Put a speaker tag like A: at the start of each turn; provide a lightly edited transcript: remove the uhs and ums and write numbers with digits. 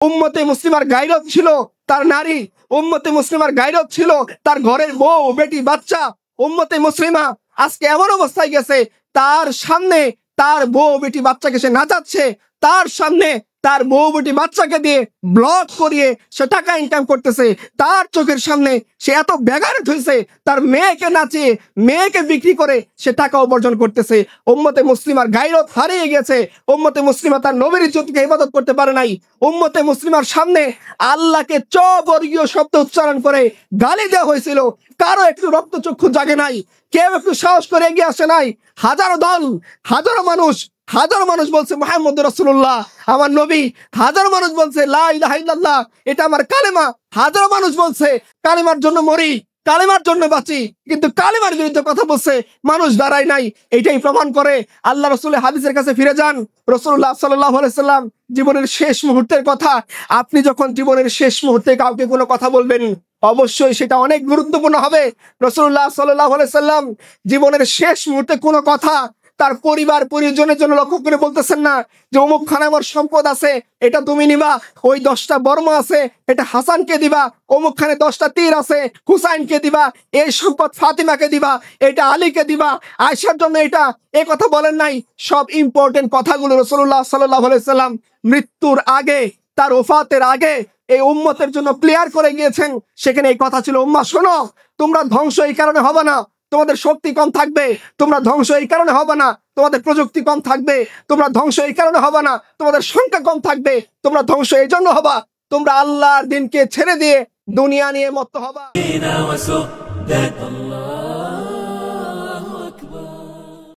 A: উম্মতে মুসলিমার গায়রত ছিল তার নারী, উম্মতে মুসলিমার গায়রত ছিল তার ঘরের বউ বেটি বাচ্চা। উম্মতে মুসলিমা আজকে এমন অবস্থায় গেছে, তার সামনে তার বউ বেটি বাচ্চাকে সে নাচাচ্ছে, তার সামনে তার বউ বেটি বাচ্চাকে দিয়ে ব্লগ করিয়ে সে টাকা ইনকাম করতেছে, তার চোখের সামনে সে এত ব্যাগারেট হয়েছে, তার মেয়েকে নাচিয়ে মেয়েকে বিক্রি করে সে টাকা উপার্জন করতেছে। উম্মতে মুসলিমার গায়রত হারিয়ে গেছে। উম্মতে মুসলিমা তার নবীর ইজ্জতকে ইবাদত করতে পারে নাই। উম্মতে মুসলিমার সামনে আল্লাহকে চবর্গীয় শব্দ উচ্চারণ করে গালি দেওয়া হয়েছিল, কারো একটু রক্তচক্ষু জাগে নাই, কেউ একটু সাহস করে এগিয়ে আসে নাই। হাজারো দল, হাজারো মানুষ বলছে মুহাম্মদ রাসূলুল্লাহ আমার নবী, হাজারো মানুষ বলছে লা ইলাহা ইল্লাল্লাহ এটা আমার কালেমা, হাজারো মানুষ বলছে কালেমার জন্য মরি, কালেমার জন্য বাঁচি, কিন্তু কালেমার বিরুদ্ধে কথা বলছে মানুষ দাঁড়ায় নাই। এটাই প্রমাণ করে। আল্লাহ রাসূলের হাদিসের কাছে ফিরে যান। রাসূলুল্লাহ সাল্লাল্লাহু আলাইহি সাল্লাম জীবনের শেষ মুহূর্তের কথা, আপনি যখন জীবনের শেষ মুহূর্তে কাউকে কোনো কথা বলবেন অবশ্যই সেটা অনেক গুরুত্বপূর্ণ হবে। রাসূলুল্লাহ সাল্লাল্লাহু আলাইহি সাল্লাম জীবনের শেষ মুহূর্তে কোনো কথা তার পরিবার পরিজনের জন্য লক্ষ্য করে বলতেছেন না যে অমুক খানে আমার সম্পদ আছে, এটা তুমি নিবা, ওই 10টা বর্মা আছে এটা হাসানকে দিবা, অমুক খানে 10টা তীর আছে হুসাইনকে দিবা, এই সম্পদ ফাতিমাকে দিবা, এটা আলীকে দিবা, আয়েশার জন্য এটা, এই কথা বলেন নাই। সব ইম্পর্টেন্ট কথাগুলো রাসূলুল্লাহ সাল্লাল্লাহু আলাইহি সাল্লাম মৃত্যুর আগে, তার ওফাতের আগে এই উম্মতের জন্য ক্লিয়ার করে গিয়েছেন। সেখানে এই কথা ছিল, উম্মাহ শোনো, তোমরা ধ্বংস এই কারণে হবে না তোমাদের শক্তি কম থাকবে, তোমরা ধ্বংস এই কারণে হবে না তোমাদের প্রযুক্তি কম থাকবে, তোমরা ধ্বংস এই কারণে হবে না তোমাদের সংখ্যা কম থাকবে, তোমরা ধ্বংস এই জন্য হবা তোমরা আল্লাহর দিনকে ছেড়ে দিয়ে দুনিয়া নিয়ে মত্ত হবা।